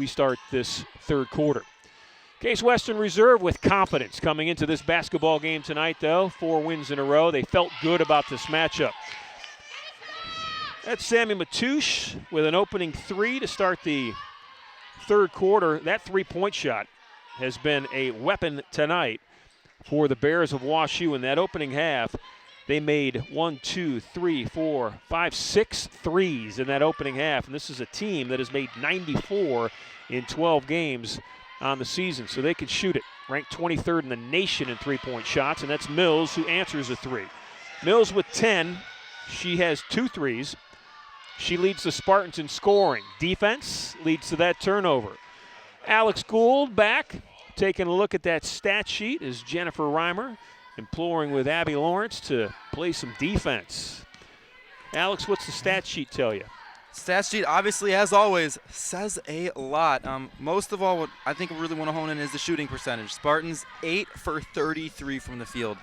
we start this third quarter. Case Western Reserve with confidence coming into this basketball game tonight, though. 4 wins in a row. They felt good about this matchup. That's Sammy Matoush with an opening 3 to start the third quarter. That three-point shot has been a weapon tonight for the Bears of WashU. In that opening half, they made 6 threes in that opening half. And this is a team that has made 94 in 12 games on the season, so they can shoot it. Ranked 23rd in the nation in three-point shots, and that's Mills who answers a 3. Mills with 10. She has 2 threes. She leads the Spartans in scoring. Defense leads to that turnover. Alex Gould back, taking a look at that stat sheet is Jennifer Reimer, imploring with Abby Lawrence to play some defense. Alex, what's the stat sheet tell you? Stat sheet, obviously, as always, says a lot. Most of all, what I think we really want to hone in is the shooting percentage. Spartans 8 for 33 from the field.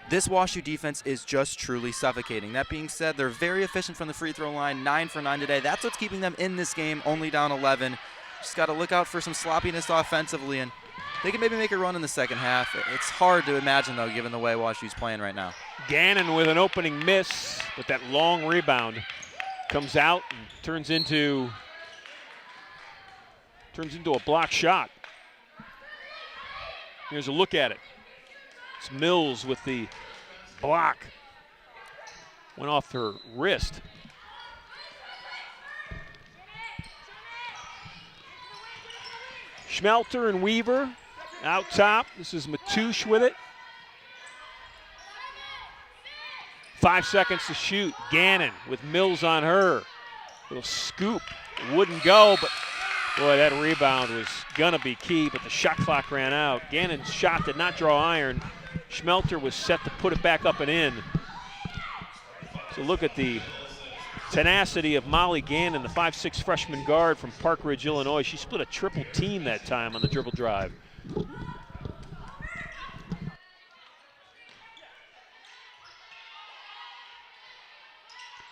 This WashU defense is just truly suffocating. That being said, they're very efficient from the free throw line, 9 for 9 today. That's what's keeping them in this game, only down 11. Just got to look out for some sloppiness offensively, and they can maybe make a run in the second half. It's hard to imagine, though, given the way WashU's playing right now. Gannon with an opening miss, but that long rebound comes out and turns into a block shot. Here's a look at it. It's Mills with the block. Went off her wrist. Schmelter and Weaver out top. This is Matoush with it. 5 seconds to shoot. Gannon with Mills on her. Little scoop. Wouldn't go, but boy, that rebound was gonna be key, but the shot clock ran out. Gannon's shot did not draw iron. Schmelter was set to put it back up and in. So look at the tenacity of Molly Gannon, the 5'6" freshman guard from Park Ridge, Illinois. She split a triple team that time on the dribble drive.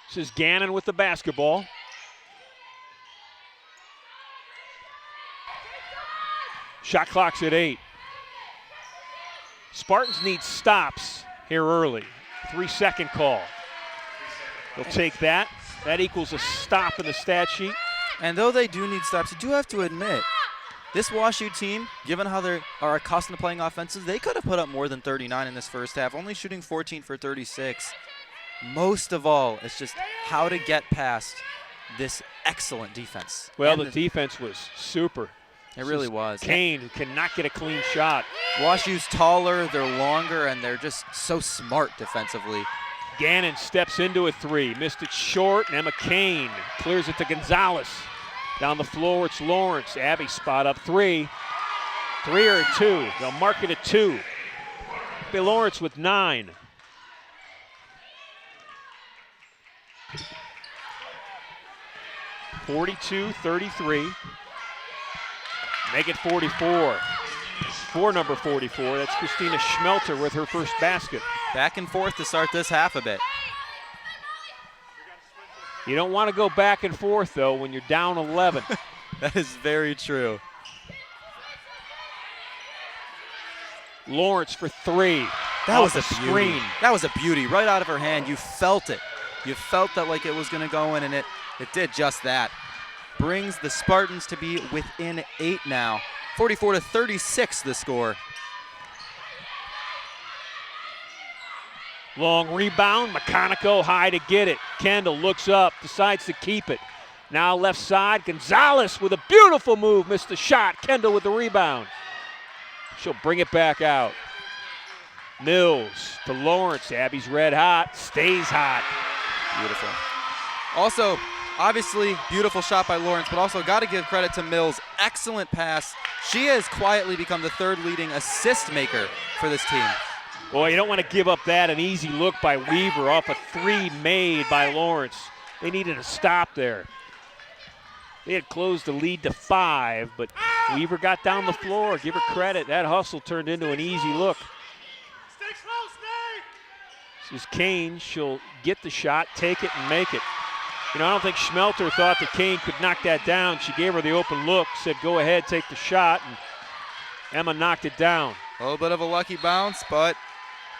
This is Gannon with the basketball. Shot clock's at 8. Spartans need stops here early. 3-second call. They'll take that. That equals a stop in the stat sheet. And though they do need stops, you do have to admit, this WashU team, given how they are accustomed to playing offenses, they could have put up more than 39 in this first half, only shooting 14 for 36. Most of all, it's just how to get past this excellent defense. Well, the defense was super. It really was. Kane, who cannot get a clean shot. WashU's taller, they're longer, and they're just so smart defensively. Gannon steps into a 3, missed it short, and Emma Kane clears it to Gonzalez. Down the floor, it's Lawrence. Abby spot up 3. 3 or 2. They'll mark it at 2. Abby Lawrence with 9. (42-33). Make it 44. For number 44, that's Christina Schmelter with her first basket. Back and forth to start this half a bit. You don't want to go back and forth, though, when you're down 11. That is very true. Lawrence for 3. That was a screen. That was a beauty. Right out of her hand. You felt it. You felt that like it was going to go in, and it did just that. Brings the Spartans to be within 8 now. 44-36 the score. Long rebound. McConico high to get it. Kendall looks up, decides to keep it. Now left side. Gonzalez with a beautiful move. Missed the shot. Kendall with the rebound. She'll bring it back out. Mills to Lawrence. Abby's red hot. Stays hot. Beautiful. Also, obviously, beautiful shot by Lawrence, but also got to give credit to Mills. Excellent pass. She has quietly become the 3rd leading assist maker for this team. Boy, you don't want to give up that. An easy look by Weaver off a 3 made by Lawrence. They needed a stop there. They had closed the lead to 5, but Weaver got down the floor. Give her credit. That hustle turned into an easy look. This is Kane. She'll get the shot, take it, and make it. I don't think Schmelter thought that Kane could knock that down. She gave her the open look, said, go ahead, take the shot, and Emma knocked it down. A little bit of a lucky bounce, but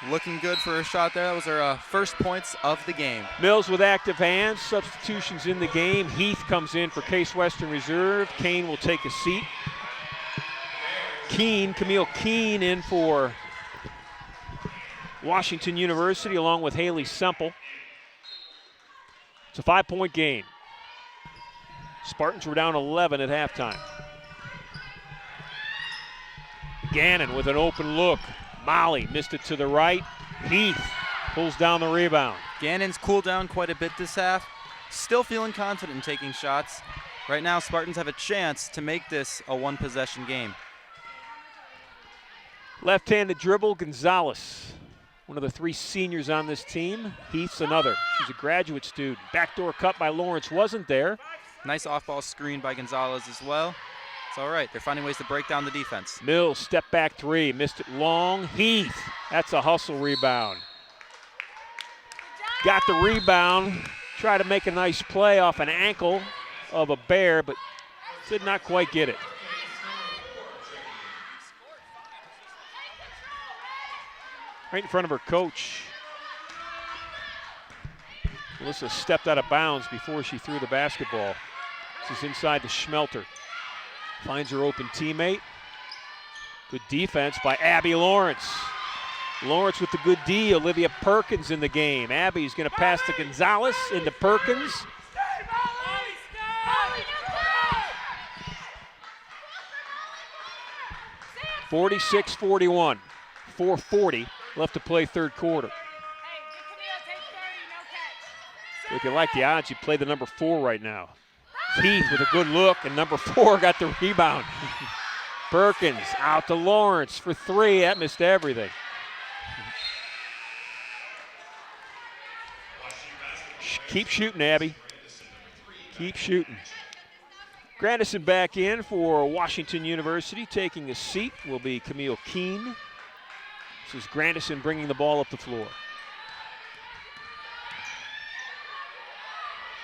looking good for a shot there. That was her first points of the game. Mills with active hands. Substitutions in the game. Heath comes in for Case Western Reserve. Kane will take a seat. Camille Keene in for Washington University along with Haley Semple. It's a 5-point game. Spartans were down 11 at halftime. Gannon with an open look. Molly missed it to the right. Heath pulls down the rebound. Gannon's cooled down quite a bit this half. Still feeling confident in taking shots. Right now, Spartans have a chance to make this a one-possession game. Left-handed dribble, Gonzalez. One of the 3 seniors on this team. Heath's another. She's a graduate student. Backdoor cut by Lawrence wasn't there. Nice off-ball screen by Gonzalez as well. It's all right. They're finding ways to break down the defense. Mills, step back 3. Missed it long. Heath. That's a hustle rebound. Got the rebound. Tried to make a nice play off an ankle of a Bear, but did not quite get it. Right in front of her coach. Melissa stepped out of bounds before she threw the basketball. This is inside to Schmelter. Finds her open teammate. Good defense by Abby Lawrence. Lawrence with the good D. Olivia Perkins in the game. Abby's going to pass to Gonzalez into Perkins. (46-41). 4:40 left to play third quarter. If you like the odds, you play the number 4 right now. Heath with a good look, and number 4 got the rebound. Perkins out to Lawrence for 3. That missed everything. Keep shooting, Abby. Keep shooting. Grandison back in for Washington University. Taking a seat will be Camille Keene. This is Grandison bringing the ball up the floor.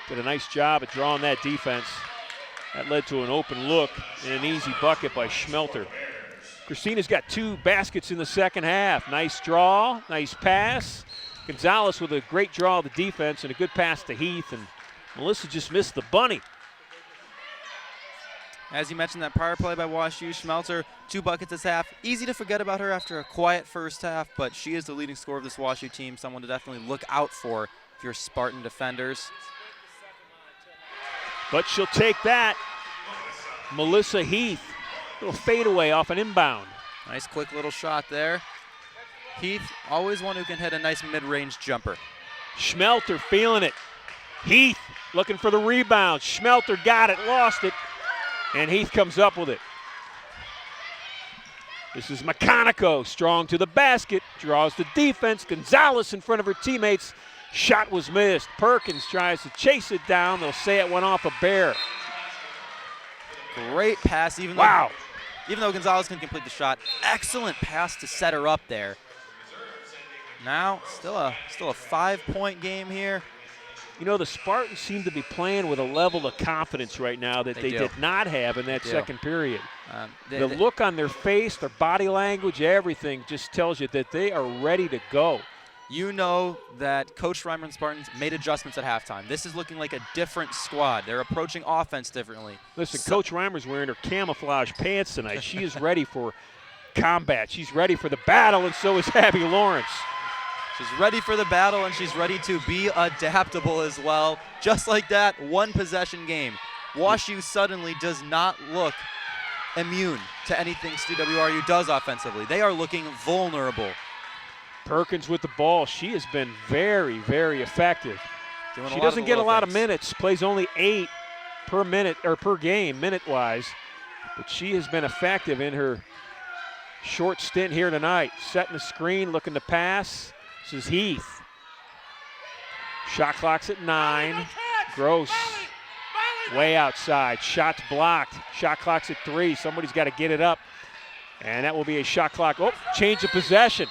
Did a nice job at drawing that defense. That led to an open look and an easy bucket by Schmelter. Christina's got 2 baskets in the second half. Nice draw, nice pass. Gonzalez with a great draw of the defense and a good pass to Heath, and Melissa just missed the bunny. As you mentioned, that power play by WashU, Schmelter, 2 buckets this half. Easy to forget about her after a quiet first half, but she is the leading scorer of this WashU team, someone to definitely look out for if you're Spartan defenders. But she'll take that. Melissa Heath, little fadeaway off an inbound. Nice quick little shot there. Heath, always one who can hit a nice mid-range jumper. Schmelter feeling it. Heath looking for the rebound. Schmelter got it, lost it, and Heath comes up with it. This is Mecanico, strong to the basket, draws the defense. Gonzalez in front of her teammates. Shot was missed. Perkins tries to chase it down. They'll say it went off a Bear. Great pass, even though Gonzalez can complete the shot. Excellent pass to set her up there. Now, still a 5-point game here. The Spartans seem to be playing with a level of confidence right now that they did not have in that second period. The look on their face, their body language, everything just tells you that they are ready to go. You know that Coach Reimer and Spartans made adjustments at halftime. This is looking like a different squad. They're approaching offense differently. Listen, Coach Reimer's wearing her camouflage pants tonight. She is ready for combat. She's ready for the battle, and so is Abby Lawrence. She's ready for the battle, and she's ready to be adaptable as well. Just like that, one-possession game. WashU suddenly does not look immune to anything CWRU does offensively. They are looking vulnerable. Perkins with the ball. She has been very, very effective. She doesn't get a lot of minutes, plays only 8 per minute or per game, minute-wise, but she has been effective in her short stint here tonight. Setting the screen, looking to pass. This is Heath. Shot clock's at 9. Gross. Way outside. Shot's blocked. Shot clock's at 3. Somebody's got to get it up. And that will be a shot clock. Oh, change of possession.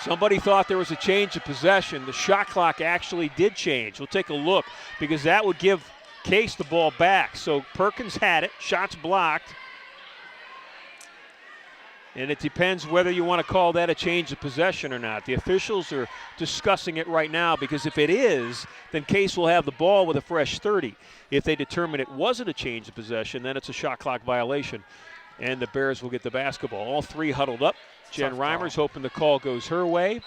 Somebody thought there was a change of possession. The shot clock actually did change. We'll take a look because that would give Case the ball back. So Perkins had it, shots blocked. And it depends whether you want to call that a change of possession or not. The officials are discussing it right now because if it is, then Case will have the ball with a fresh 30. If they determine it wasn't a change of possession, then it's a shot clock violation, and the Bears will get the basketball. All three huddled up. Jen Reimer's hoping the call goes her way.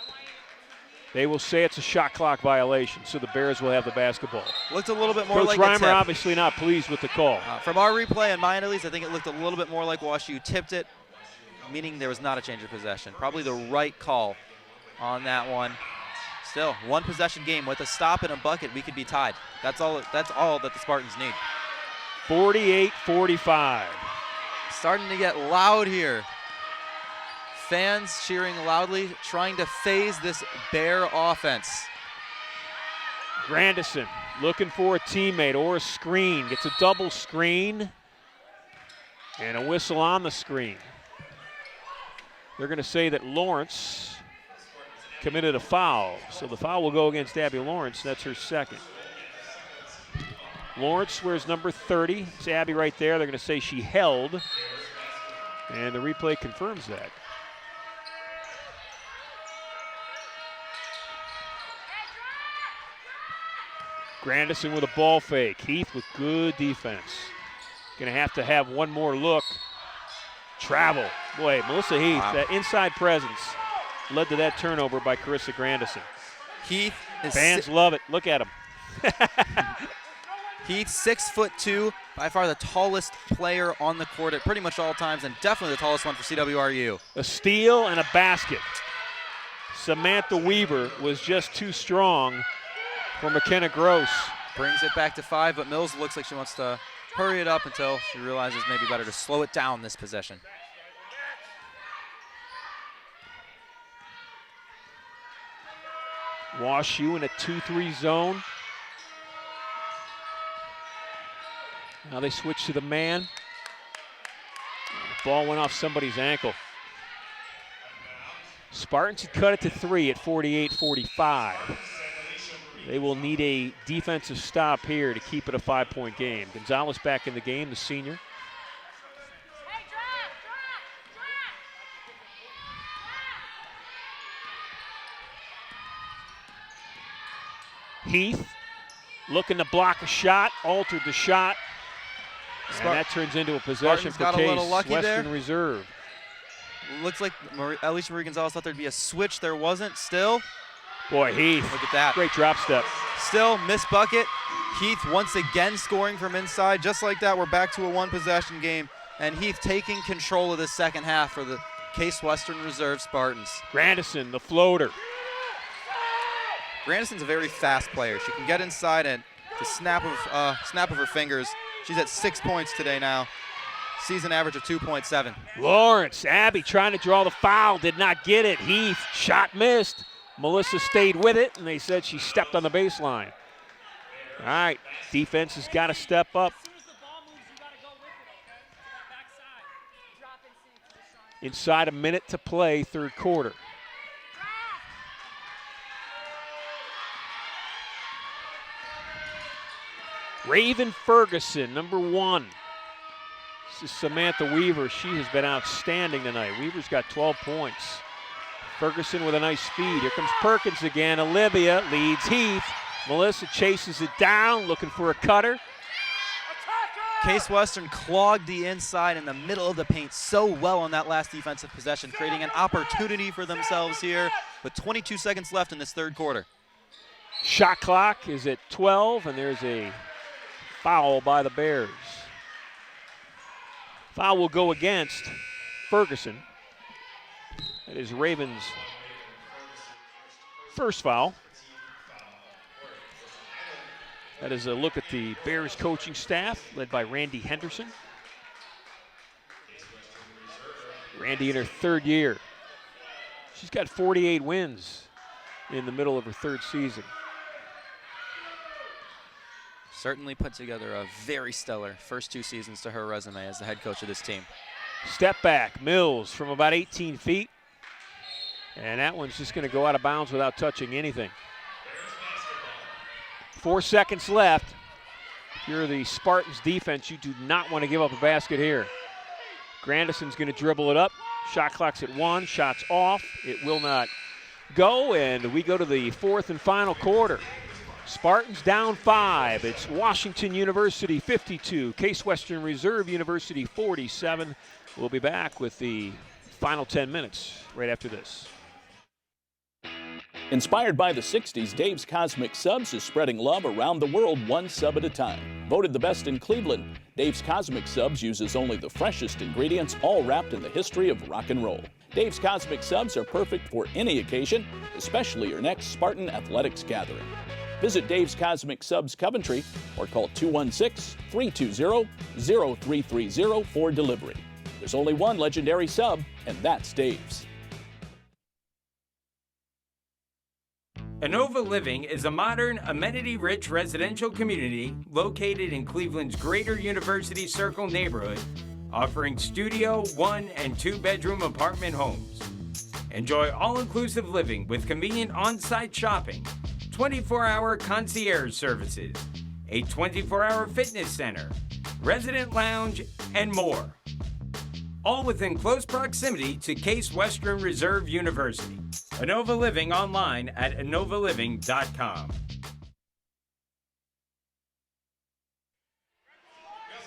They will say it's a shot clock violation, so the Bears will have the basketball. Looked a little bit more Coach like a Reimer tip. obviously not pleased with the call. From our replay and mine at least, I think it looked a little bit more like WashU tipped it, meaning there was not a change of possession. Probably the right call on that one. Still, one possession game with a stop and a bucket, we could be tied. That's all that the Spartans need. 48-45. Starting to get loud here. Fans cheering loudly, trying to phase this Bear offense. Grandison looking for a teammate or a screen. Gets a double screen and a whistle on the screen. They're going to say that Lawrence committed a foul. So the foul will go against Abby Lawrence. That's her second. Lawrence wears number 30. It's Abby right there. They're going to say she held. And the replay confirms that. Grandison with a ball fake. Heath with good defense. Going to have one more look. Travel. Boy, Melissa Heath, wow. That inside presence led to that turnover by Carissa Grandison. Heath is Fans love it. Look at him. Heath, 6'2", by far the tallest player on the court at pretty much all times, and definitely the tallest one for CWRU. A steal and a basket. Samantha Weaver was just too strong for McKenna Gross. Brings it back to 5, but Mills looks like she wants to hurry it up until she realizes maybe better to slow it down this possession. WashU in a 2-3 zone. Now they switch to the man. The ball went off somebody's ankle. Spartans had cut it to 3 at 48-45. They will need a defensive stop here to keep it a 5-point game. Gonzalez back in the game, the senior. Heath looking to block a shot, altered the shot, and that turns into a possession for Case Western there. Reserve. Looks like Alicia Marie Gonzalez thought there'd be a switch. There wasn't. Still. Boy, Heath. Look at that. Great drop step. Still, missed bucket. Heath once again scoring from inside. Just like that, we're back to a one-possession game. And Heath taking control of the second half for the Case Western Reserve Spartans. Grandison, the floater. Grandison's a very fast player. She can get inside and the snap of her fingers. She's at 6 points today now. Season average of 2.7. Lawrence, Abby trying to draw the foul, did not get it. Heath, shot missed. Melissa stayed with it, and they said she stepped on the baseline. All right, defense has got to step up. Inside a minute to play, third quarter. Raven Ferguson, number 1. This is Samantha Weaver. She has been outstanding tonight. Weaver's got 12 points. Ferguson with a nice feed. Here comes Perkins again. Olivia leads Heath. Melissa chases it down, looking for a cutter. Case Western clogged the inside in the middle of the paint so well on that last defensive possession, creating an opportunity for themselves here with 22 seconds left in this third quarter. Shot clock is at 12, and there's a foul by the Bears. Foul will go against Ferguson. That is Ravens' first foul. That is a look at the Bears coaching staff, led by Randy Henderson. Randy in her third year. She's got 48 wins in the middle of her third season. Certainly put together a very stellar first 2 seasons to her resume as the head coach of this team. Step back, Mills from about 18 feet. And that one's just going to go out of bounds without touching anything. 4 seconds left. If you're the Spartans defense, you do not want to give up a basket here. Grandison's going to dribble it up. Shot clock's at 1. Shots off. It will not go, and we go to the fourth and final quarter. Spartans down 5. It's Washington University 52, Case Western Reserve University 47. We'll be back with the final 10 minutes right after this. Inspired by the 60s, Dave's Cosmic Subs is spreading love around the world one sub at a time. Voted the best in Cleveland, Dave's Cosmic Subs uses only the freshest ingredients, all wrapped in the history of rock and roll. Dave's Cosmic Subs are perfect for any occasion, especially your next Spartan Athletics gathering. Visit Dave's Cosmic Subs Coventry or call 216-320-0330 for delivery. There's only one legendary sub, and that's Dave's. Inova Living is a modern, amenity-rich residential community located in Cleveland's Greater University Circle neighborhood, offering studio, 1- and 2-bedroom apartment homes. Enjoy all-inclusive living with convenient on-site shopping, 24-hour concierge services, a 24-hour fitness center, resident lounge, and more. All within close proximity to Case Western Reserve University. Inova Living online at inovaliving.com.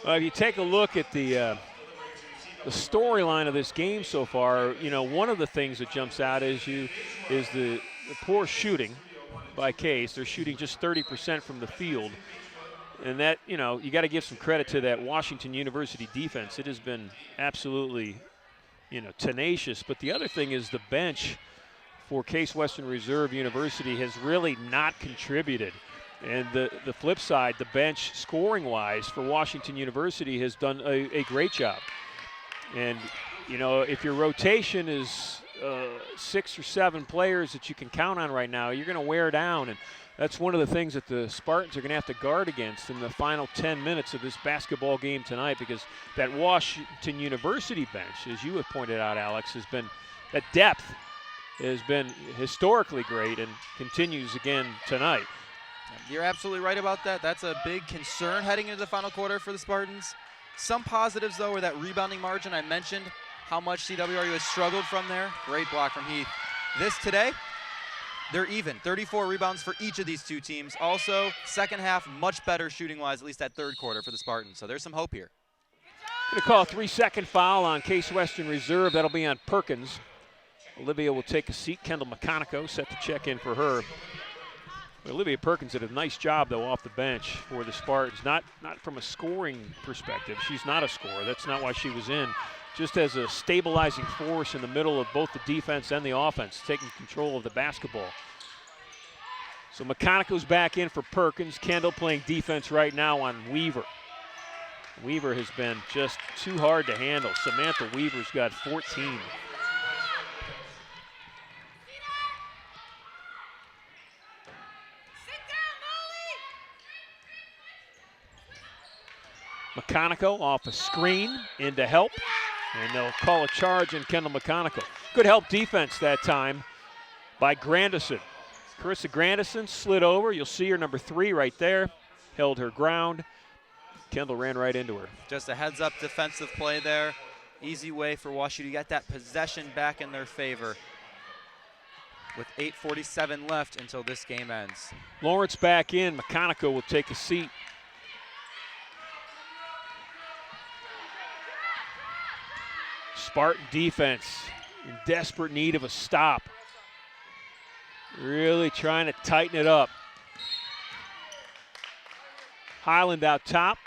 If you take a look at the storyline of this game so far, you know, one of the things that jumps out is the poor shooting by Case. They're shooting just 30% from the field. And that, you know, you got to give some credit to that Washington University defense. It has been absolutely, you know, tenacious. But the other thing is the bench for Case Western Reserve University has really not contributed. And the flip side, the bench scoring-wise for Washington University has done a great job. And, you know, if your rotation is 6 or 7 players that you can count on right now, you're going to wear down. And that's one of the things that the Spartans are going to have to guard against in the final 10 minutes of this basketball game tonight, because that Washington University bench, as you have pointed out, Alex, has been, that depth has been historically great and continues again tonight. You're absolutely right about that. That's a big concern heading into the final quarter for the Spartans. Some positives, though, are that rebounding margin. I mentioned how much CWRU has struggled from there. Great block from Heath. This today, they're even. 34 rebounds for each of these two teams. Also, second half, much better shooting-wise, at least that third quarter for the Spartans. So there's some hope here. Going to call a 3-second foul on Case Western Reserve. That'll be on Perkins. Olivia will take a seat. Kendall McConico set to check in for her. Olivia Perkins did a nice job, though, off the bench for the Spartans. Not from a scoring perspective. She's not a scorer. That's not why she was in. Just as a stabilizing force in the middle of both the defense and the offense, taking control of the basketball. So McConico's back in for Perkins. Kendall playing defense right now on Weaver. Weaver has been just too hard to handle. Samantha Weaver's got 14. McConico off a screen into help, and they'll call a charge on Kendall McConico. Good help defense that time by Grandison. Carissa Grandison slid over. You'll see her number 3 right there. Held her ground. Kendall ran right into her. Just a heads-up defensive play there. Easy way for Washington to get that possession back in their favor with 8:47 left until this game ends. Lawrence back in. McConico will take a seat. Spartan defense in desperate need of a stop. Really trying to tighten it up. Highland out top.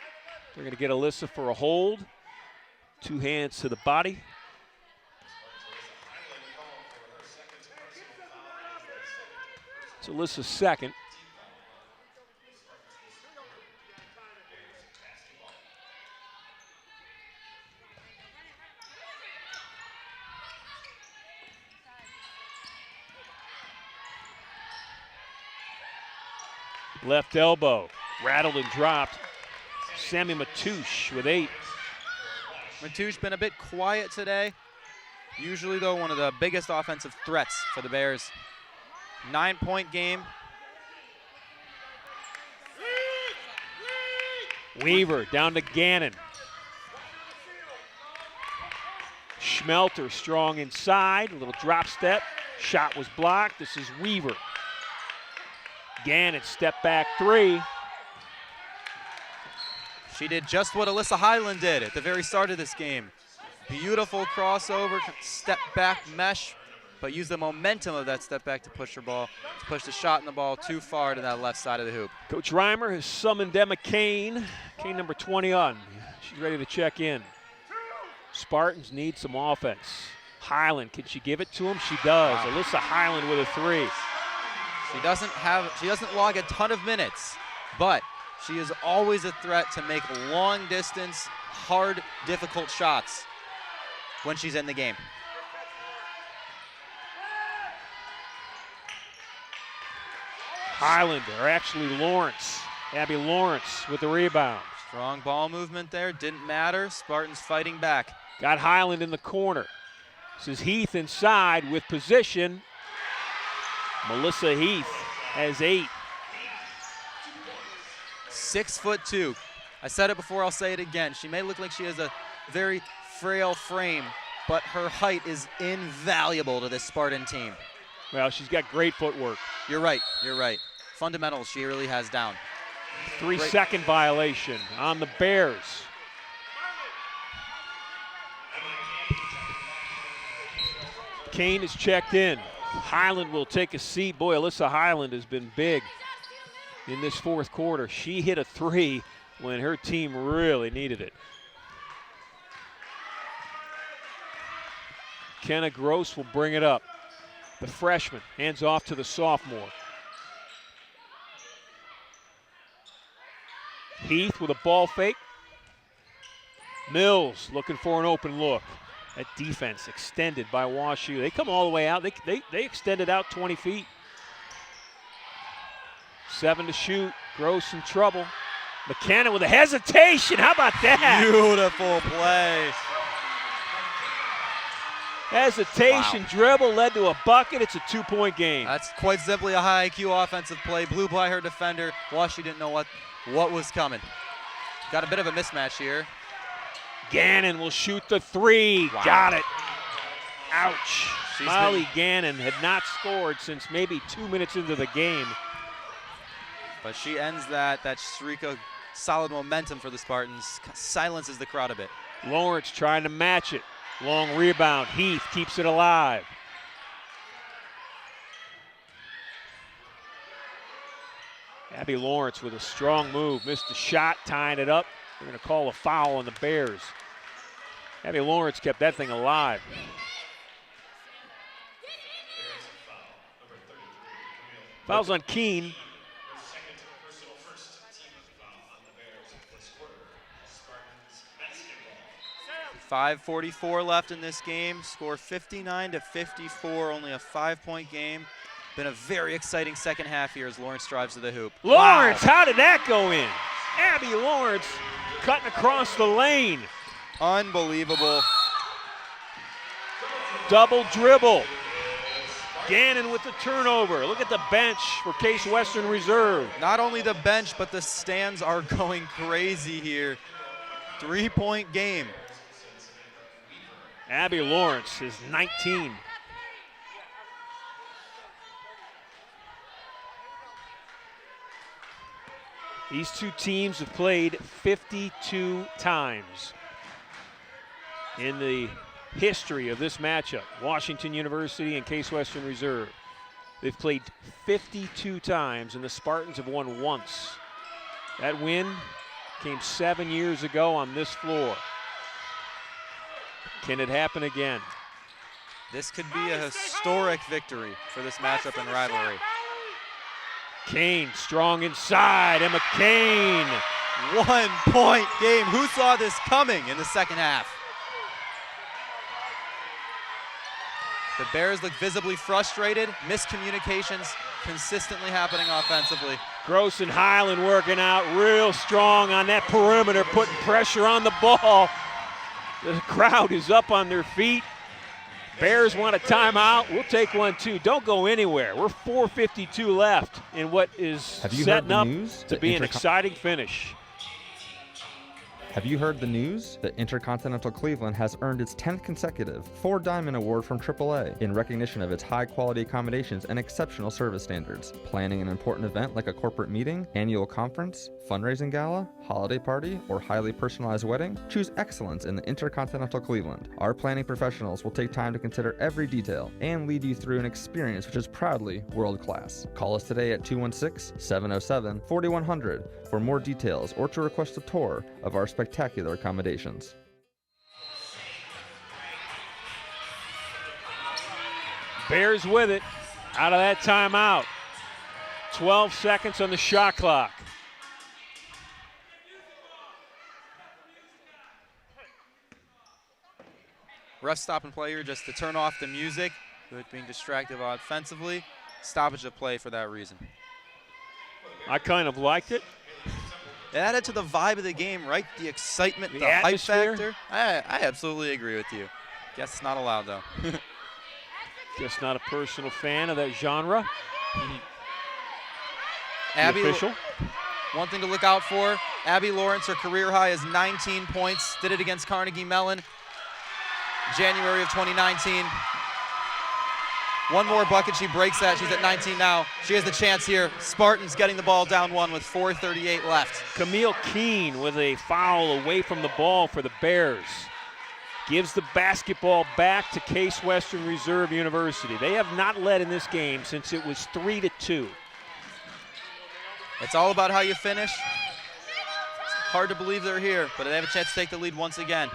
They're going to get Alyssa for a hold. 2 hands to the body. It's Alyssa's second. Left elbow, rattled and dropped. Sammy Matouche with 8. Matouche been a bit quiet today. Usually, though, one of the biggest offensive threats for the Bears. 9-point game. Weaver down to Gannon. Schmelter strong inside, a little drop step. Shot was blocked. This is Weaver. Gannon step back three. She did just what Alyssa Highland did at the very start of this game. Beautiful crossover, step back mesh, but used the momentum of that step back to push the shot in the ball too far to that left side of the hoop. Coach Reimer has summoned Emma Kane. Kane number 20 on. She's ready to check in. Spartans need some offense. Highland, can she give it to him? She does. Wow. Alyssa Highland with a three. She doesn't log a ton of minutes, but she is always a threat to make long distance, hard, difficult shots when she's in the game. Highland, or actually Lawrence. Abby Lawrence with the rebound. Strong ball movement there, didn't matter. Spartans fighting back. Got Highland in the corner. This is Heath inside with position. Melissa Heath has 8. 6'2". I said it before, I'll say it again. She may look like she has a very frail frame, but her height is invaluable to this Spartan team. Well, she's got great footwork. You're right. Fundamentals she really has down. 3-second violation on the Bears. Kane is checked in. Highland will take a seat. Boy, Alyssa Highland has been big in this fourth quarter. She hit a 3 when her team really needed it. Kenna Gross will bring it up. The freshman hands off to the sophomore. Heath with a ball fake. Mills looking for an open look. That defense extended by WashU. They come all the way out. They extended out 20 feet. 7 to shoot. Gross in trouble. McKenna with a hesitation. How about that? Beautiful play. Hesitation, wow. Dribble led to a bucket. It's a 2-point game. That's quite simply a high IQ offensive play. Blew by her defender. WashU didn't know what was coming. Got a bit of a mismatch here. Gannon will shoot the 3. Wow. Got it. Ouch. Molly Gannon had not scored since maybe 2 minutes into the game. But she ends that streak of solid momentum for the Spartans. Silences the crowd a bit. Lawrence trying to match it. Long rebound. Heath keeps it alive. Abby Lawrence with a strong move. Missed the shot, tying it up. They're going to call a foul on the Bears. Abby Lawrence kept that thing alive. Fouls on Keene. 5:44 left in this game. Score 59-54, only a 5-point game. Been a very exciting second half here as Lawrence drives to the hoop. Lawrence, wow. How did that go in? Abby Lawrence cutting across the lane. Unbelievable. Double dribble. Gannon with the turnover. Look at the bench for Case Western Reserve. Not only the bench, but the stands are going crazy here. 3-point game. Abby Lawrence is 19. These two teams have played 52 times in the history of this matchup. Washington University and Case Western Reserve. They've played 52 times, and the Spartans have won once. That win came 7 years ago on this floor. Can it happen again? This could be a historic victory for this matchup and rivalry. Kane strong inside. Emma Kane. 1-point game. Who saw this coming in the second half? The Bears look visibly frustrated. Miscommunications consistently happening offensively. Gross and Highland working out real strong on that perimeter, putting pressure on the ball. The crowd is up on their feet. Bears want a timeout. We'll take one too. Don't go anywhere. We're 4:52 left in what is setting up to be an exciting finish. Have you heard the news? The Intercontinental Cleveland has earned its 10th consecutive 4-Diamond Award from AAA in recognition of its high-quality accommodations and exceptional service standards. Planning an important event like a corporate meeting, annual conference, fundraising gala, holiday party, or highly personalized wedding? Choose excellence in the Intercontinental Cleveland. Our planning professionals will take time to consider every detail and lead you through an experience which is proudly world-class. Call us today at 216-707-4100 for more details or to request a tour of our spectacular accommodations. Bears with it out of that timeout. 12 seconds on the shot clock. Ref stopping play here just to turn off the music, with being distracted offensively. Stoppage of play for that reason. I kind of liked it. It added to the vibe of the game, right? The excitement, the hype atmosphere. factor. I absolutely agree with you. Guess it's not allowed, though. Just not a personal fan of that genre. Abby, official. One thing to look out for, Abby Lawrence, her career high is 19 points. Did it against Carnegie Mellon, January of 2019. One more bucket, she breaks that. She's at 19 now. She has the chance here. Spartans getting the ball down one with 4:38 left. Camille Keene with a foul away from the ball for the Bears. Gives the basketball back to Case Western Reserve University. They have not led in this game since it was 3-2. It's all about how you finish. It's hard to believe they're here, but they have a chance to take the lead once again.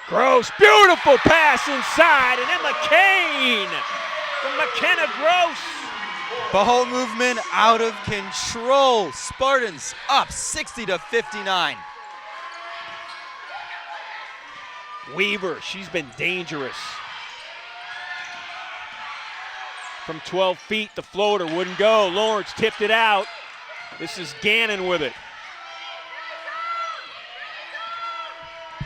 Gross, beautiful pass inside, and Emma Kane from McKenna Gross. Ball movement out of control. Spartans up 60-59. Weaver, she's been dangerous. From 12 feet, the floater wouldn't go. Lawrence tipped it out. This is Gannon with it.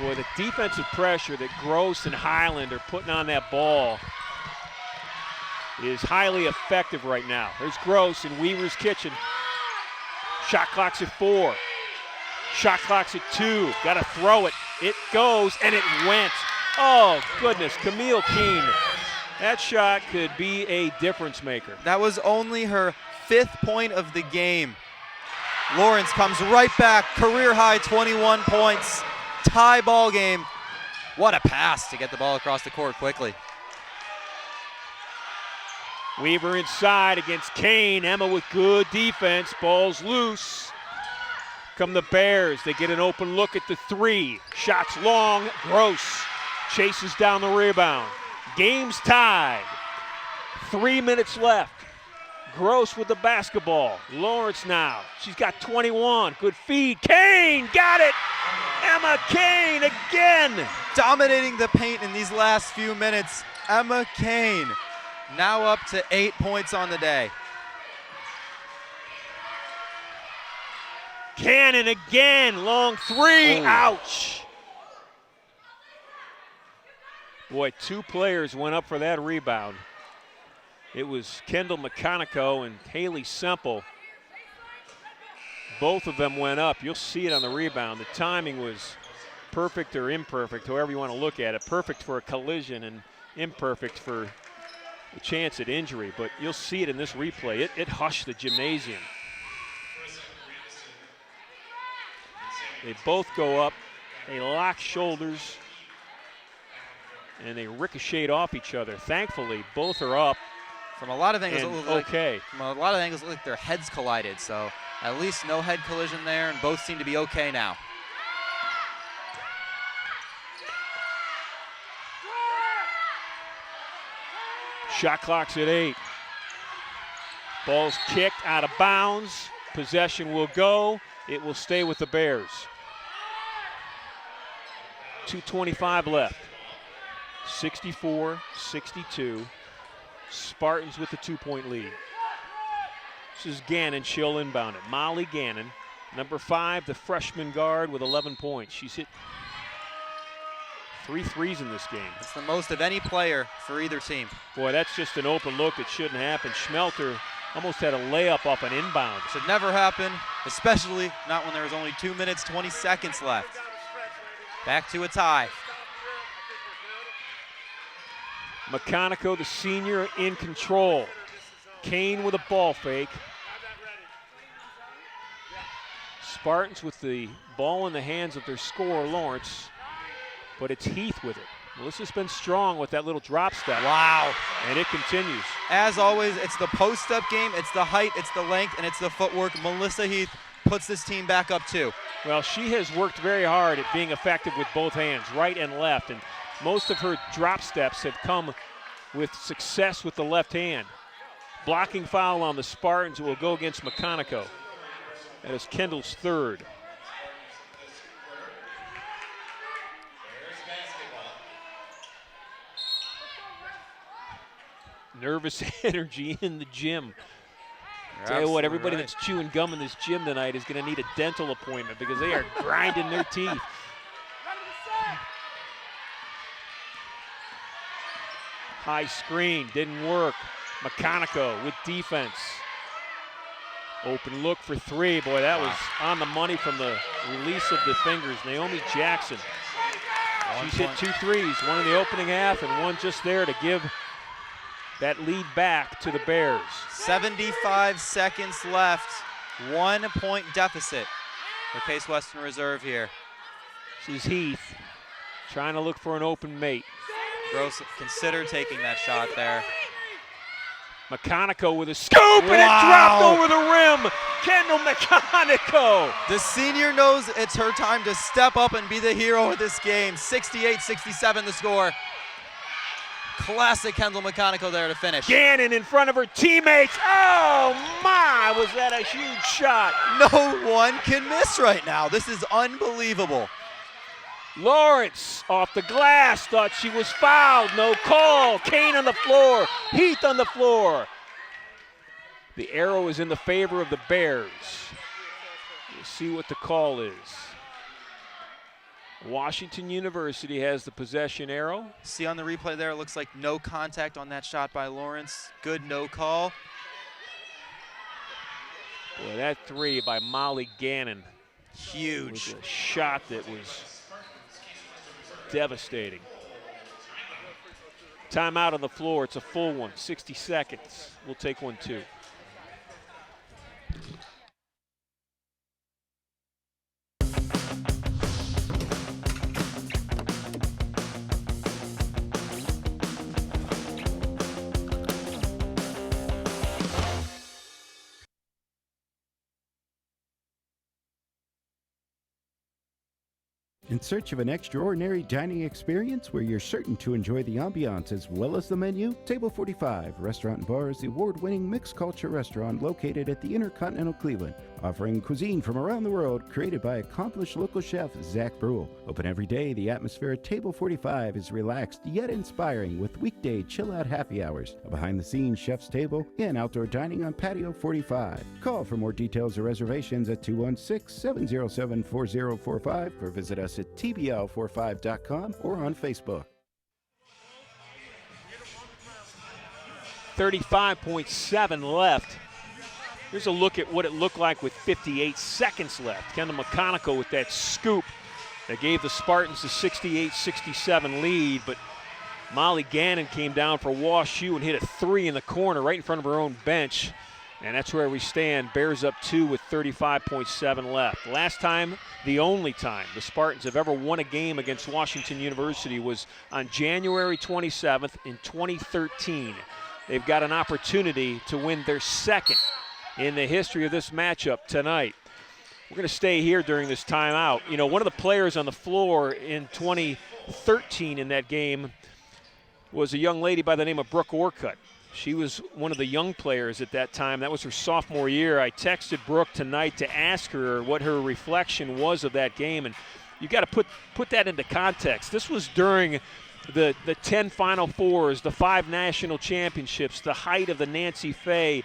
Boy, the defensive pressure that Gross and Highland are putting on that ball is highly effective right now. There's Gross in Weaver's kitchen. Shot clock's at 4. Shot clock's at 2. Got to throw it. It goes, and it went. Oh, goodness. Camille Keene. That shot could be a difference maker. That was only her 5th point of the game. Lawrence comes right back. Career high 21 points. Tie ball game. What a pass to get the ball across the court quickly. Weaver inside against Kane. Emma with good defense. Ball's loose. Come the Bears. They get an open look at the 3. Shots long. Gross chases down the rebound. Game's tied. 3 minutes left. Gross with the basketball. Lawrence now. She's got 21. Good feed. Kane got it. Emma Kane again. Dominating the paint in these last few minutes. Emma Kane now up to 8 points on the day. Cannon again. Long 3. Oh. Ouch. Boy, 2 players went up for that rebound. It was Kendall McConico and Haley Semple. Both of them went up. You'll see it on the rebound. The timing was perfect or imperfect, however you want to look at it. Perfect for a collision and imperfect for a chance at injury. But you'll see it in this replay. It hushed the gymnasium. They both go up. They lock shoulders. And they ricochet off each other. Thankfully, both are up. From a lot of angles, it looked like, okay. From a lot of angles, it looked like their heads collided. So at least no head collision there, and both seem to be okay now. Shot clock's at 8. Ball's kicked out of bounds. Possession will go. It will stay with the Bears. 2:25 left. 64-62. Spartans with the 2-point lead. This is Gannon. She'll inbound it. Molly Gannon, number 5, the freshman guard with 11 points. She's hit 3 threes in this game. It's the most of any player for either team. Boy, that's just an open look that shouldn't happen. Schmelter almost had a layup off an inbound. Should never happen, especially not when there's only 2 minutes, 20 seconds left. Back to a tie. McConaughey, the senior, in control. Kane with a ball fake. Spartans with the ball in the hands of their scorer, Lawrence, but it's Heath with it. Melissa's been strong with that little drop step. Wow. And it continues. As always, it's the post-up game, it's the height, it's the length, and it's the footwork. Melissa Heath puts this team back up too. Well, she has worked very hard at being effective with both hands, right and left, and most of her drop steps have come with success with the left hand. Blocking foul on the Spartans will go against McConaughey. That is Kendall's third. Nervous energy in the gym. Tell you what, everybody that's chewing gum in this gym tonight is going to need a dental appointment because they are grinding their teeth. High screen, didn't work. McConaughey with defense. Open look for 3. Boy, that was on the money from the release of the fingers. Naomi Jackson. She's hit 2 threes, one in the opening half and one just there to give that lead back to the Bears. 75 seconds left. 1 point deficit for Case Western Reserve here. This is Heath trying to look for an open mate. Gross, consider taking that shot there. McConaughey with a scoop, and it dropped over the rim. Kendall McConaughey. The senior knows it's her time to step up and be the hero of this game. 68-67 the score. Classic Kendall McConaughey there to finish. Gannon in front of her teammates. Oh my, was that a huge shot. No one can miss right now. This is unbelievable. Lawrence off the glass, thought she was fouled, no call. Kane on the floor, Heath on the floor. The arrow is in the favor of the Bears. We'll see what the call is. Washington University has the possession arrow. See on the replay there, it looks like no contact on that shot by Lawrence. Good no call. Boy, that 3 by Molly Gannon. Huge. Was a shot that was devastating. Timeout on the floor. It's a full one. 60 seconds. We'll take one too. In search of an extraordinary dining experience where you're certain to enjoy the ambiance as well as the menu? Table 45 Restaurant and Bar is the award-winning mixed culture restaurant located at the Intercontinental Cleveland, offering cuisine from around the world created by accomplished local chef Zack Bruell. Open every day, the atmosphere at Table 45 is relaxed yet inspiring with weekday chill-out happy hours, a behind-the-scenes chef's table, and outdoor dining on Patio 45. Call for more details or reservations at 216-707-4045 or visit us at tbl45.com or on Facebook. 35.7 left. Here's a look at what it looked like with 58 seconds left. Kendall McConaughey with that scoop that gave the Spartans a 68-67 lead, but Molly Gannon came down for WashU and hit a 3 in the corner right in front of her own bench. And that's where we stand. Bears up 2 with 35.7 left. Last time, the only time the Spartans have ever won a game against Washington University was on January 27th in 2013. They've got an opportunity to win their second in the history of this matchup tonight. We're going to stay here during this timeout. You know, one of the players on the floor in 2013 in that game was a young lady by the name of Brooke Orcutt. She was one of the young players at that time. That was her sophomore year. I texted Brooke tonight to ask her what her reflection was of that game, and you got to put that into context. This was during the 10 Final Fours, the 5 national championships, the height of the Nancy Fay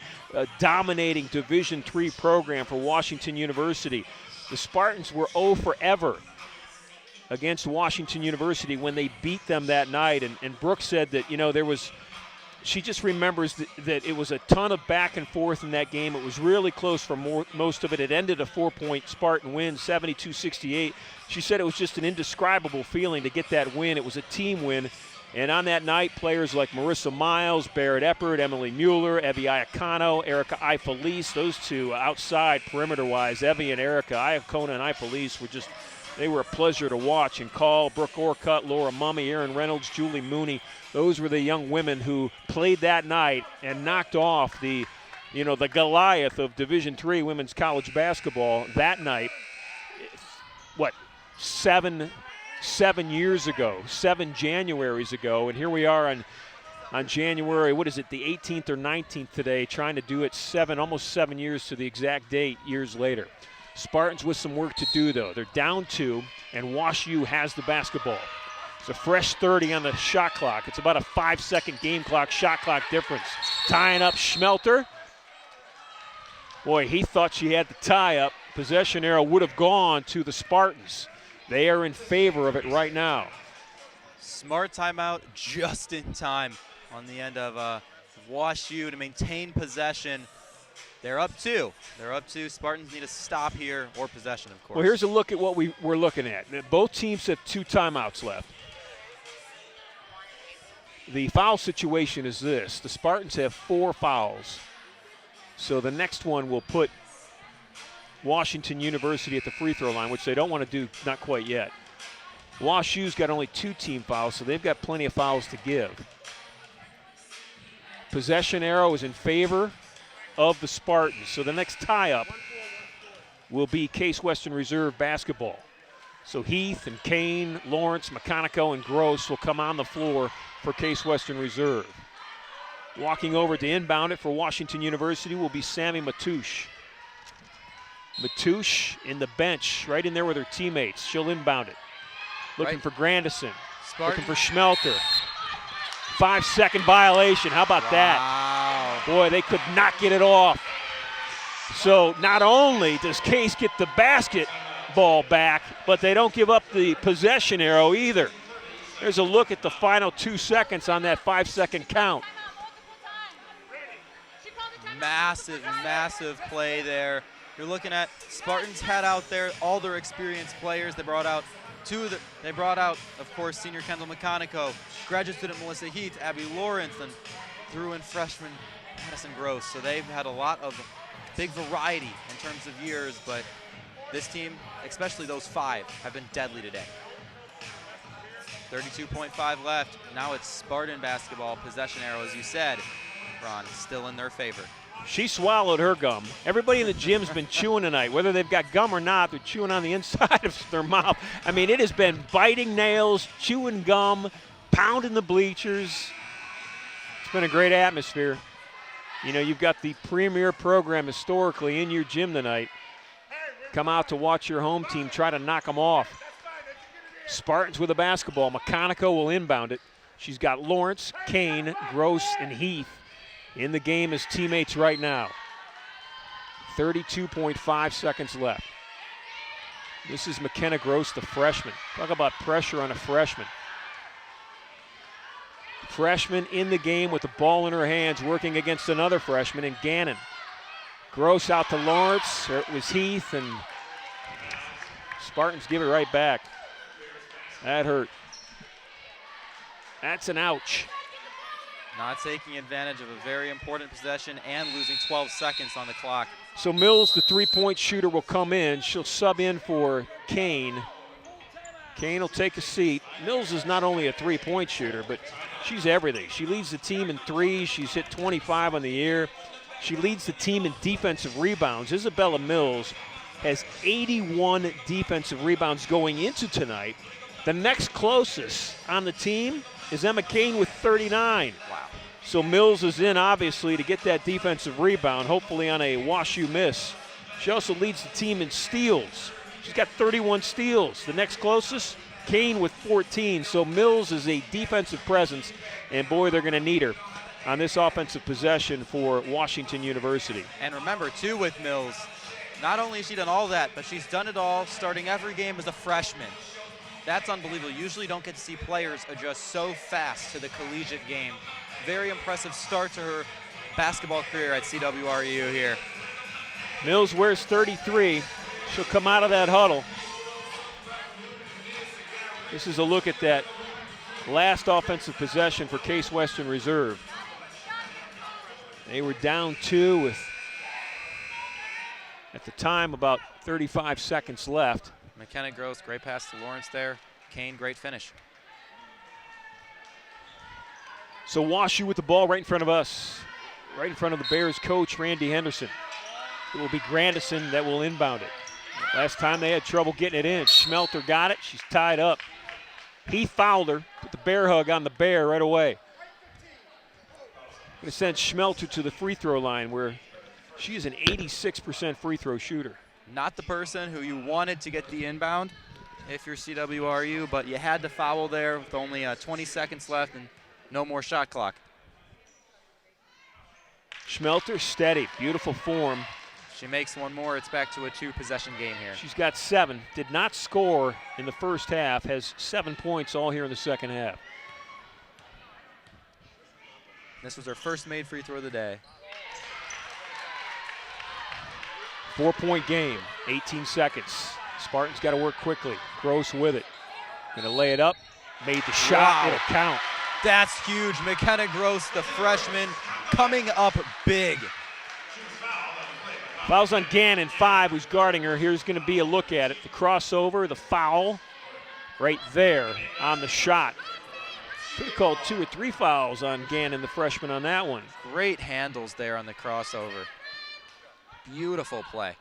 dominating Division III program for Washington University. The Spartans were 0 forever against Washington University when they beat them that night. And Brooke said that, she just remembers that it was a ton of back and forth in that game. It was really close for most of it. It ended a 4-point Spartan win, 72-68. She said it was just an indescribable feeling to get that win. It was a team win. And on that night, players like Marissa Miles, Barrett Eppert, Emily Mueller, Evie Iacano, Erica Ifelice, those two outside perimeter-wise, Evie and Erica, Iacona and Ifelice they were a pleasure to watch and call. Brooke Orcutt, Laura Mummy, Erin Reynolds, Julie Mooney. Those were the young women who played that night and knocked off the Goliath of Division III women's college basketball that night. Seven years ago, 7 Januaries ago, and here we are on January, the 18th or 19th today, trying to do it almost 7 years to the exact date, years later. Spartans with some work to do, though. They're down 2, and Wash U has the basketball. It's a fresh 30 on the shot clock. It's about a 5-second game clock, shot clock difference. Tying up Schmelter. Boy, he thought she had the tie up. Possession arrow would have gone to the Spartans. They are in favor of it right now. Smart timeout just in time on the end of Wash U to maintain possession. They're up 2. Spartans need a stop here or possession, of course. Well, here's a look at what we're looking at. Both teams have 2 timeouts left. The foul situation is this. The Spartans have 4 fouls. So the next one will put Washington University at the free throw line, which they don't want to do, not quite yet. Wash U's got only 2 team fouls, so they've got plenty of fouls to give. Possession arrow is in favor of the Spartans. So the next tie-up will be Case Western Reserve basketball. So Heath and Kane, Lawrence, McConico, and Gross will come on the floor for Case Western Reserve. Walking over to inbound it for Washington University will be Sammy Matouche. Matouche in the bench, right in there with her teammates. She'll inbound it. Looking for Grandison. Looking for Schmelter. 5-second violation. How about that? Boy, they could not get it off. So not only does Case get the basketball back, but they don't give up the possession arrow either. There's a look at the final 2 seconds on that 5-second count. Massive play there. You're looking at Spartans had out there all their experienced players. They brought out of course, senior Kendall McConico, graduate student Melissa Heath, Abby Lawrence, and threw in freshman Madison Gross. So they've had a lot of big variety in terms of years, but this team, especially those 5, have been deadly today. 32.5 left. Now it's Spartan basketball. Possession arrow, as you said, Ron, still in their favor. She swallowed her gum. Everybody in the gym's been chewing tonight. Whether they've got gum or not, they're chewing on the inside of their mouth. I mean, it has been biting nails, chewing gum, pounding the bleachers. It's been a great atmosphere. You've got the premier program historically in your gym tonight. Come out to watch your home team try to knock them off. Spartans with a basketball. McConico will inbound it. She's got Lawrence, Kane, Gross, and Heath in the game as teammates right now. 32.5 seconds left. This is McKenna Gross, the freshman. Talk about pressure on a freshman. Freshman in the game with the ball in her hands, working against another freshman in Gannon. Gross out to Lawrence. It was Heath, and Spartans give it right back. That hurt. That's an ouch. Not taking advantage of a very important possession and losing 12 seconds on the clock. So Mills, the three-point shooter, will come in. She'll sub in for Kane. Kane will take a seat. Mills is not only a three-point shooter, but she's everything. She leads the team in threes. She's hit 25 on the year. She leads the team in defensive rebounds. Isabella Mills has 81 defensive rebounds going into tonight. The next closest on the team is Emma Kane with 39. Wow. So Mills is in, obviously, to get that defensive rebound, hopefully on a WashU miss. She also leads the team in steals. She's got 31 steals. The next closest, Kane with 14. So Mills is a defensive presence, and boy, they're going to need her on this offensive possession for Washington University. And remember, too, with Mills, not only has she done all that, but she's done it all starting every game as a freshman. That's unbelievable. Usually don't get to see players adjust so fast to the collegiate game. Very impressive start to her basketball career at CWRU here. Mills wears 33. She'll come out of that huddle. This is a look at that last offensive possession for Case Western Reserve. They were down 2 with, at the time, about 35 seconds left. McKenna Gross, great pass to Lawrence there. Kane, great finish. So WashU with the ball right in front of us, right in front of the Bears coach, Randy Henderson. It will be Grandison that will inbound it. Last time they had trouble getting it in. Schmelter got it. She's tied up. He fouled her, put the bear hug on the bear right away. Going to send Schmelter to the free throw line where she is an 86% free throw shooter. Not the person who you wanted to get the inbound if you're CWRU, but you had to foul there with only 20 seconds left and no more shot clock. Schmelter steady, beautiful form. She makes one more. It's back to a 2-possession game here. She's got 7. Did not score in the first half. Has 7 points all here in the second half. This was her first made free throw of the day. 4-point game, 18 seconds. Spartans got to work quickly. Gross with it. Going to lay it up. Made the shot. It'll count. That's huge. McKenna Gross, the freshman, coming up big. Fouls on Gannon, 5, who's guarding her. Here's going to be a look at it. The crossover, the foul, right there on the shot. Could have called 2 or 3 fouls on Gannon, the freshman, on that one. Great handles there on the crossover. Beautiful play.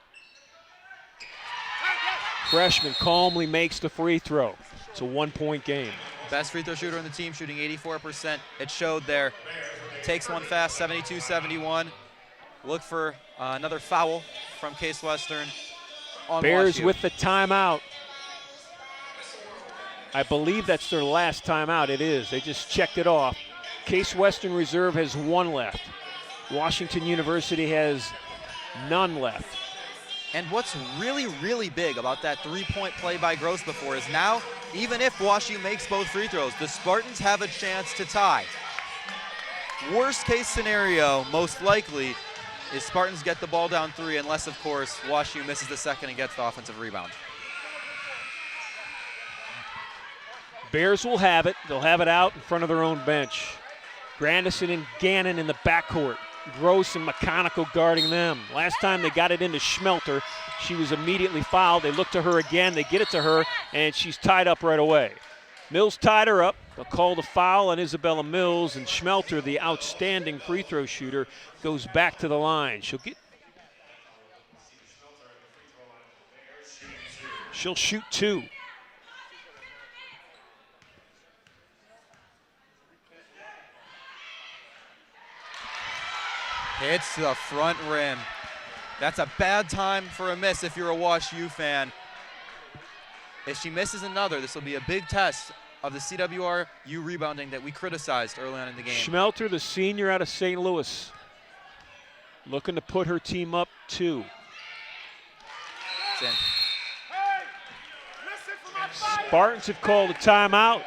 Freshman calmly makes the free throw. It's a 1-point game. Best free throw shooter on the team, shooting 84%. It showed there. Takes one fast, 72-71. Look for another foul from Case Western on Bears WashU. with the timeout. I believe that's their last timeout. It is. They just checked it off. Case Western Reserve has 1 left. Washington University has none left. And what's really, really big about that 3-point play by Gross before is now, even if WashU makes both free throws, the Spartans have a chance to tie. Worst case scenario, most likely, is Spartans get the ball down 3, unless, of course, WashU misses the second and gets the offensive rebound. Bears will have it. They'll have it out in front of their own bench. Grandison and Gannon in the backcourt. Gross and McConicle guarding them. Last time they got it into Schmelter, she was immediately fouled. They look to her again. They get it to her, and she's tied up right away. Mills tied her up. They'll call the foul on Isabella Mills, and Schmelter, the outstanding free throw shooter, goes back to the line. She'll shoot 2. Hits the front rim. That's a bad time for a miss if you're a WashU fan. If she misses another, this will be a big test of the CWRU rebounding that we criticized early on in the game. Schmelter, the senior out of St. Louis, looking to put her team up 2. It's in. Spartans have called a timeout.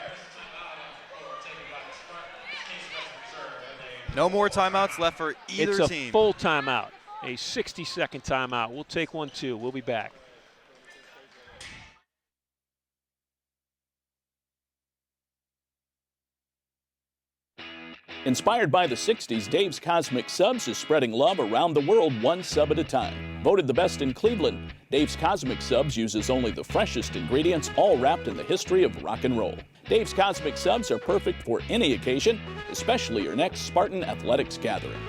No more timeouts left for either team. It's team. a full timeout, a 60-second timeout. We'll take one, too. We'll be back. Inspired by the 60s, Dave's Cosmic Subs is spreading love around the world, one sub at a time. Voted the best in Cleveland, Dave's Cosmic Subs uses only the freshest ingredients, all wrapped in the history of rock and roll. Dave's Cosmic Subs are perfect for any occasion, especially your next Spartan Athletics gathering.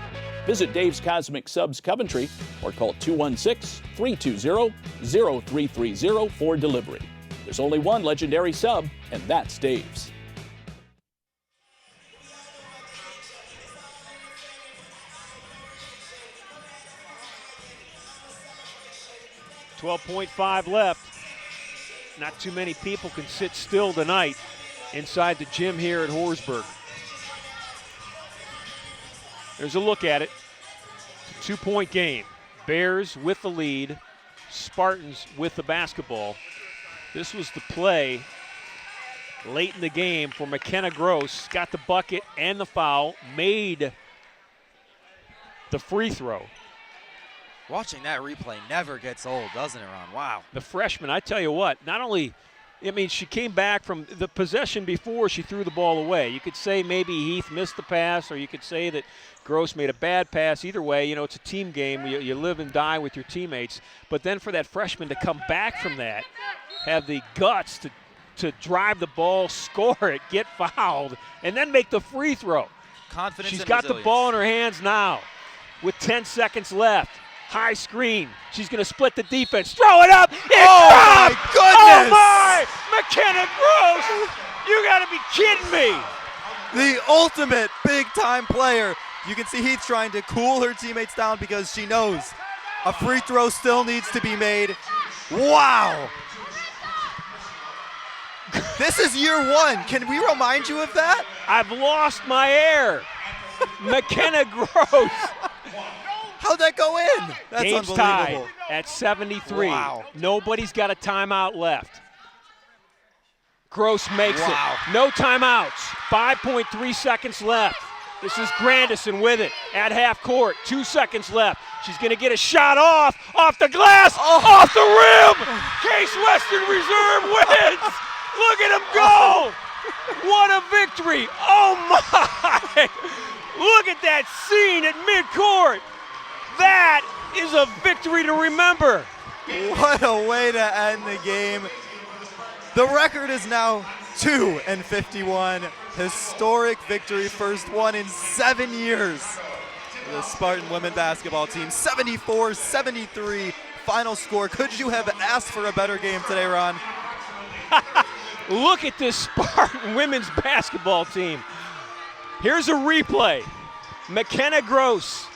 Visit Dave's Cosmic Subs Coventry or call 216-320-0330 for delivery. There's only one legendary sub, and that's Dave's. 12.5 left. Not too many people can sit still tonight inside the gym here at Horsburgh. There's a look at it. It's a 2-point game. Bears with the lead. Spartans with the basketball. This was the play late in the game for McKenna Gross. Got the bucket and the foul, made the free throw. Watching that replay never gets old, doesn't it, Ron? Wow. The freshman, I tell you what, not only, I mean, she came back from the possession before she threw the ball away. You could say maybe Heath missed the pass, or you could say that Gross made a bad pass. Either way, you know, it's a team game. You live and die with your teammates. But then for that freshman to come back from that, have the guts to drive the ball, score it, get fouled, and then make the free throw. Confidence. She's and got resilience. the ball in her hands now with 10 seconds left. High screen. She's going to split the defense. Throw it up. It's dropped. My goodness. Oh, my. McKenna Gross. You got to be kidding me. The ultimate big-time player. You can see Heath trying to cool her teammates down because she knows a free throw still needs to be made. Wow. This is year one. Can we remind you of that? I've lost my air. McKenna Gross. How'd that go in? That's Game's unbelievable. tied at 73. Wow. Nobody's got a timeout left. Gross makes Wow. it. No timeouts. 5.3 seconds left. This is Grandison with it at half court. 2 seconds left. She's going to get a shot off the glass, off the rim. Case Western Reserve wins. Look at him go. What a victory. Oh, my. Look at that scene at midcourt. That is a victory to remember. What a way to end the game. The record is now 2-51. Historic victory, first one in 7 years. The Spartan women basketball team, 74-73 final score. Could you have asked for a better game today, Ron? Look at this Spartan women's basketball team. Here's a replay. McKenna Gross,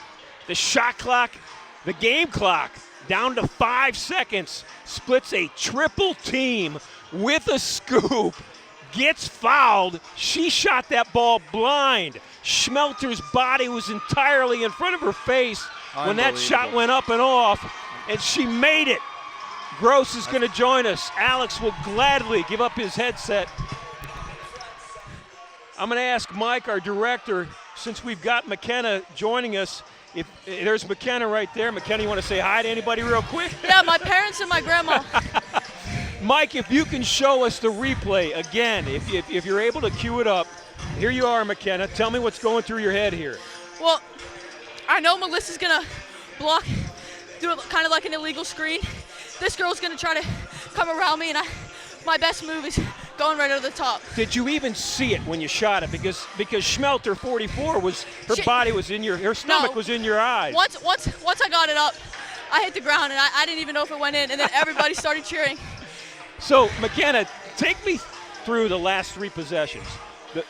the shot clock, the game clock, down to 5 seconds, splits a triple team with a scoop, gets fouled. She shot that ball blind. Schmelter's body was entirely in front of her face when that shot went up and off, and she made it. Gross is going to join us. Alex will gladly give up his headset. I'm going to ask Mike, our director, since we've got McKenna joining us, if there's McKenna right there. McKenna, you want to say hi to anybody real quick? Yeah, my parents and my grandma. Mike, if you can show us the replay again, if you're able to cue it up. Here you are, McKenna. Tell me what's going through your head here. Well, I know Melissa's going to block, do it kind of like an illegal screen. This girl's going to try to come around me, and my best move is going right over the top. Did you even see it when you shot it? Because Schmelter 44 was her body was in her stomach was in your eyes. Once I got it up, I hit the ground, and I didn't even know if it went in, and then everybody started cheering. So McKenna, take me through the last 3 possessions.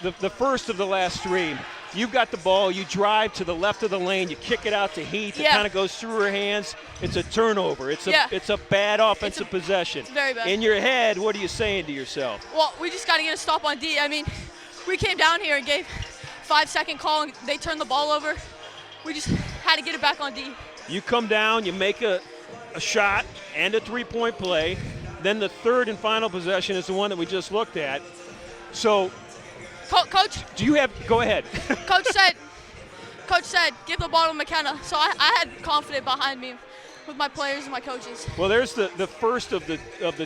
The first of the last 3. You've got the ball, you drive to the left of the lane, you kick it out to Heath, it kind of goes through her hands. It's a turnover. It's a bad offensive possession. It's very bad. In your head, what are you saying to yourself? Well, we just got to get a stop on D. I mean, we came down here and gave 5-second call, and they turned the ball over. We just had to get it back on D. You come down, you make a shot and a 3-point play. Then the third and final possession is the one that we just looked at. So, Coach. Do you have? Go ahead. Coach said, give the ball to McKenna. So I had confidence behind me with my players and my coaches. Well, there's the first of the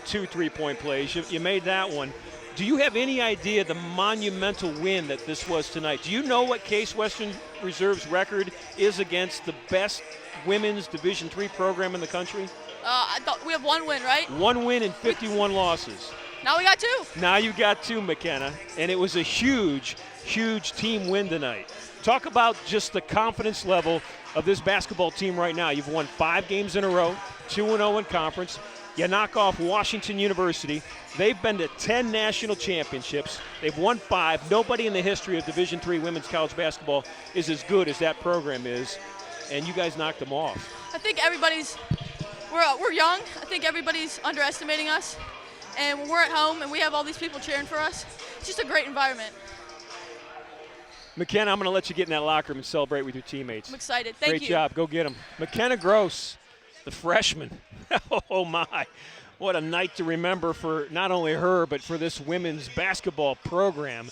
2 3-point plays. You made that one. Do you have any idea the monumental win that this was tonight? Do you know what Case Western Reserve's record is against the best women's Division III program in the country? I thought we have 1 win, right? 1 win and 51 losses. Now we got 2. Now you got 2, McKenna, and it was a huge, huge team win tonight. Talk about just the confidence level of this basketball team right now. You've won 5 games in a row, 2-0 in conference. You knock off Washington University. They've been to 10 national championships. They've won 5. Nobody in the history of Division III women's college basketball is as good as that program is, and you guys knocked them off. I think we're young. I think everybody's underestimating us. And when we're at home and we have all these people cheering for us, it's just a great environment. McKenna, I'm going to let you get in that locker room and celebrate with your teammates. I'm excited. Thank you. Great job. Go get them. McKenna Gross, the freshman. Oh, my. What a night to remember for not only her, but for this women's basketball program.